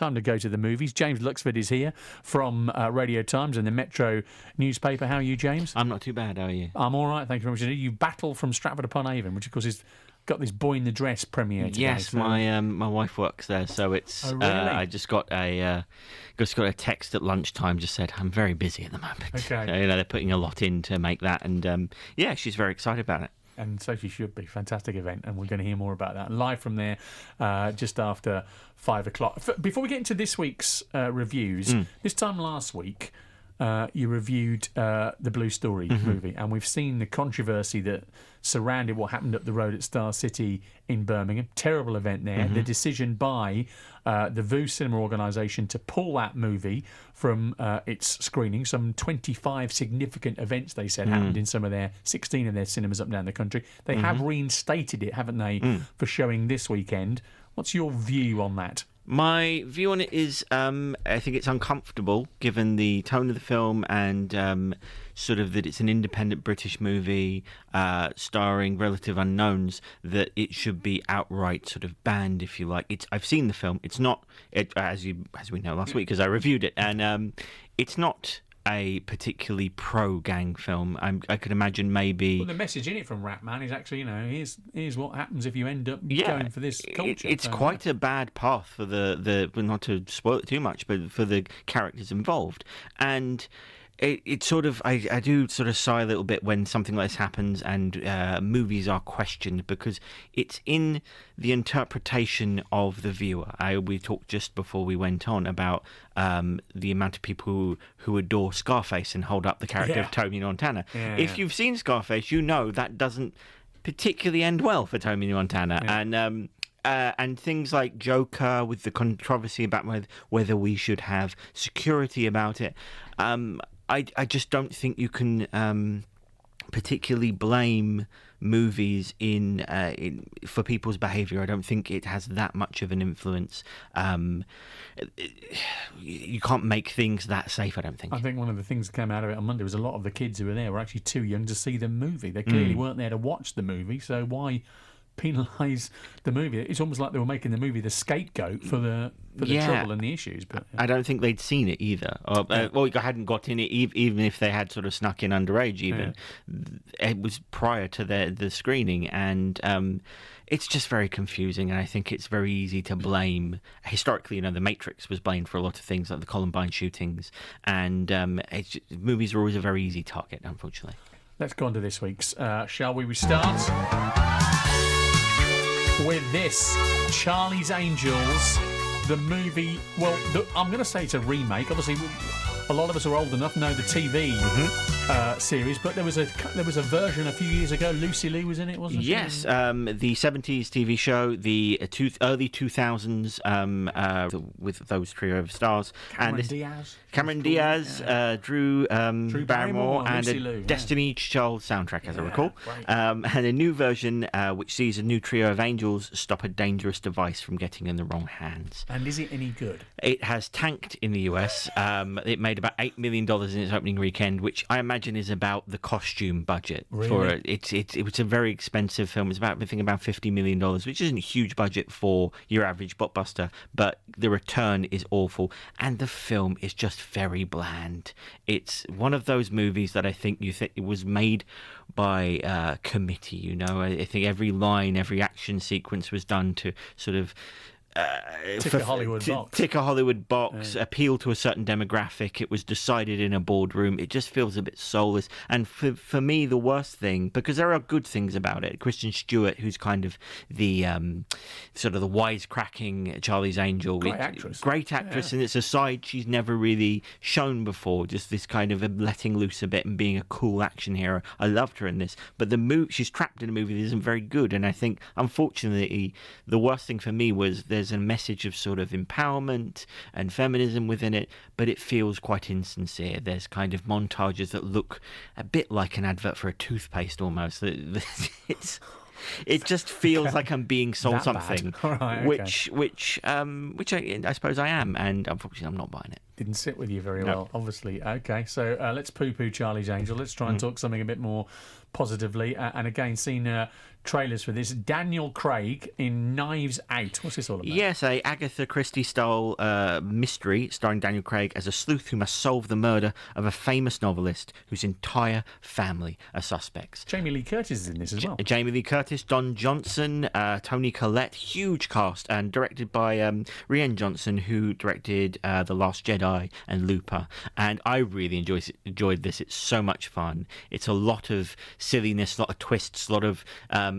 time to go to the movies. James Luxford is here from Radio Times and the Metro newspaper. How are you, James? I'm not too bad, how are you? I'm all right, thank you very much. You battle from Stratford-upon-Avon, which, of course, is got this Boy in the Dress premiere today. Yes, so. my wife works there, so it's. Oh, really? I just got a text at lunchtime. Just said I'm very busy at the moment. Okay. So, they're putting a lot in to make that, and she's very excited about it. And so she should be. Fantastic event, and we're going to hear more about that live from there just after 5 o'clock. Before we get into this week's reviews, this time last week you reviewed the Blue Story movie, and we've seen the controversy that surrounded what happened up the road at Star City in Birmingham. Terrible event there. The decision by the VU Cinema organisation to pull that movie from its screening. Some 25 significant events, they said, happened in some of their 16 of their cinemas up and down the country. They have reinstated it, haven't they, for showing this weekend. What's your view on that? My view on it is, I think it's uncomfortable given the tone of the film and sort of that it's an independent British movie starring relative unknowns, that it should be outright sort of banned, if you like. I've seen the film. It's not, as we know last week, because I reviewed it, and it's not a particularly pro-gang film. I could imagine maybe... Well, the message in it from Ratman is actually, here's what happens if you end up going for this culture. It's quite a bad path for the not to spoil it too much, but for the characters involved. And it sort of, I do sort of sigh a little bit when something like this happens and movies are questioned, because it's in the interpretation of the viewer. We talked just before we went on about the amount of people who adore Scarface and hold up the character of Tony Montana. Yeah, if you've seen Scarface, you know that doesn't particularly end well for Tony Montana. Yeah. And things like Joker, with the controversy about whether we should have security about it. I just don't think you can particularly blame movies for people's behaviour. I don't think it has that much of an influence. You can't make things that safe, I don't think. I think one of the things that came out of it on Monday was a lot of the kids who were there were actually too young to see the movie. They clearly weren't there to watch the movie, so why penalise the movie? It's almost like they were making the movie the scapegoat for the trouble and the issues. But I don't think they'd seen it either, or hadn't got in it, even if they had sort of snuck in underage. Even it was prior to the screening, and it's just very confusing. And I think it's very easy to blame. Historically, The Matrix was blamed for a lot of things, like the Columbine shootings, and movies are always a very easy target, unfortunately. Let's go on to this week's. Shall we start with this? Charlie's Angels, the movie. Well, I'm going to say it's a remake. Obviously, a lot of us are old enough to know the TV series, but there was a version a few years ago. Lucy Liu was in it, wasn't she? Yes, the 70s TV show, the early 2000s, with those trio of stars. Cameron Diaz, Drew Barrymore, and a Destiny Child soundtrack, as I recall. And a new version which sees a new trio of angels stop a dangerous device from getting in the wrong hands. And is it any good? It has tanked in the US. It made about $8 million in its opening weekend, which I imagine is about the costume budget for it. It was a very expensive film. It's about $50 million, which isn't a huge budget for your average blockbuster, but the return is awful, and the film is just very bland. It's one of those movies that I think it was made by committee. I think every line, every action sequence was done to sort of tick a Hollywood box, appeal to a certain demographic. It was decided in a boardroom. It just feels a bit soulless. And for me, the worst thing, because there are good things about it, Kristen Stewart, who's kind of the sort of the wisecracking Charlie's Angel, great actress, and it's a side she's never really shown before. Just this kind of letting loose a bit and being a cool action hero. I loved her in this, but she's trapped in a movie that isn't very good. And I think, unfortunately, the worst thing for me was there's a message of sort of empowerment and feminism within it, but it feels quite insincere. There's kind of montages that look a bit like an advert for a toothpaste almost. It just feels like I'm being sold something, which I suppose I am, and unfortunately I'm not buying it. didn't sit with you very well, obviously. Okay, so let's poo-poo Charlie's Angel. Let's try and talk something a bit more positively. And again, seen trailers for this. Daniel Craig in Knives Out. What's this all about? Yes, a Agatha Christie-style mystery starring Daniel Craig as a sleuth who must solve the murder of a famous novelist whose entire family are suspects. Jamie Lee Curtis is in this as well. Jamie Lee Curtis, Don Johnson, Toni Collette, huge cast, and directed by Rian Johnson, who directed The Last Jedi and Looper. And I really enjoyed this. It's so much fun. It's a lot of silliness, a lot of twists, a lot of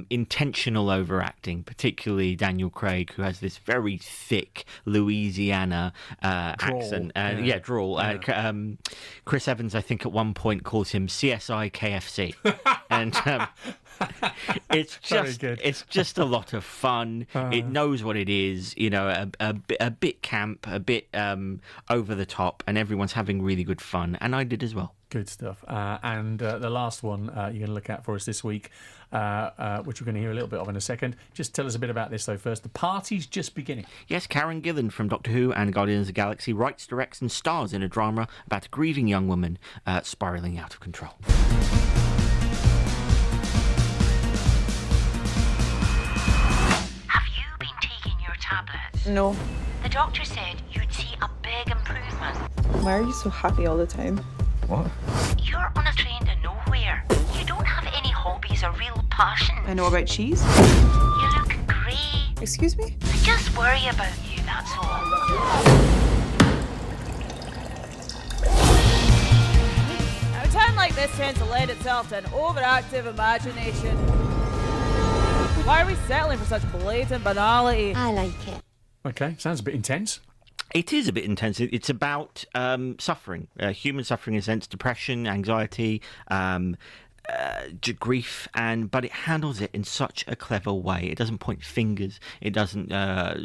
intentional overacting, particularly Daniel Craig, who has this very thick Louisiana accent. Drawl. Yeah. Chris Evans, I think, at one point calls him CSI KFC. And it's just a lot of fun. It knows what it is, a bit camp, a bit over the top, and everyone's having really good fun, and I did as well. Good stuff. And the last one you're going to look at for us this week, which we're going to hear a little bit of in a second. Just tell us a bit about this, though, first. The party's just beginning. Yes, Karen Gillan from Doctor Who and Guardians of the Galaxy writes, directs and stars in a drama about a grieving young woman spiralling out of control. Have you been taking your tablets? No. The doctor said you'd see a big improvement. Why are you so happy all the time? What? You're on a train to nowhere. You don't have any hobbies or real passion. I know about cheese. You look grey. Excuse me? I just worry about you, that's all. Now, a town like this tends to lend itself to an overactive imagination. Why are we settling for such blatant banality? I like it. Okay, sounds a bit intense. It is a bit intense. It's about suffering, human suffering in a sense, depression, anxiety, grief, but it handles it in such a clever way. It doesn't point fingers. It doesn't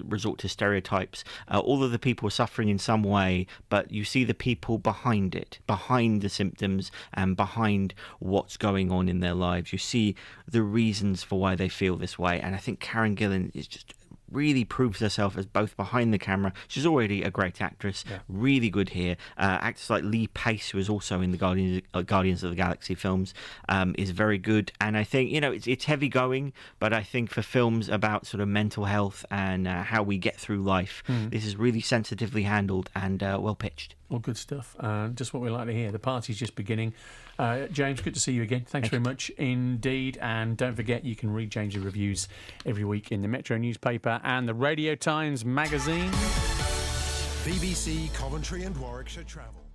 resort to stereotypes. All of the people are suffering in some way, but you see the people behind it, behind the symptoms and behind what's going on in their lives. You see the reasons for why they feel this way. And I think Karen Gillan is just really proves herself as both behind the camera. She's already a great actress, really good here. Actors like Lee Pace, who is also in the Guardians of the Galaxy films, is very good. And I think, it's heavy going, but I think for films about sort of mental health and how we get through life, this is really sensitively handled and well pitched. All good stuff. Just what we like to hear. The party's just beginning. James, good to see you again. Thanks very much indeed. And don't forget, you can read James's reviews every week in the Metro newspaper and the Radio Times magazine. BBC Coventry and Warwickshire Travel.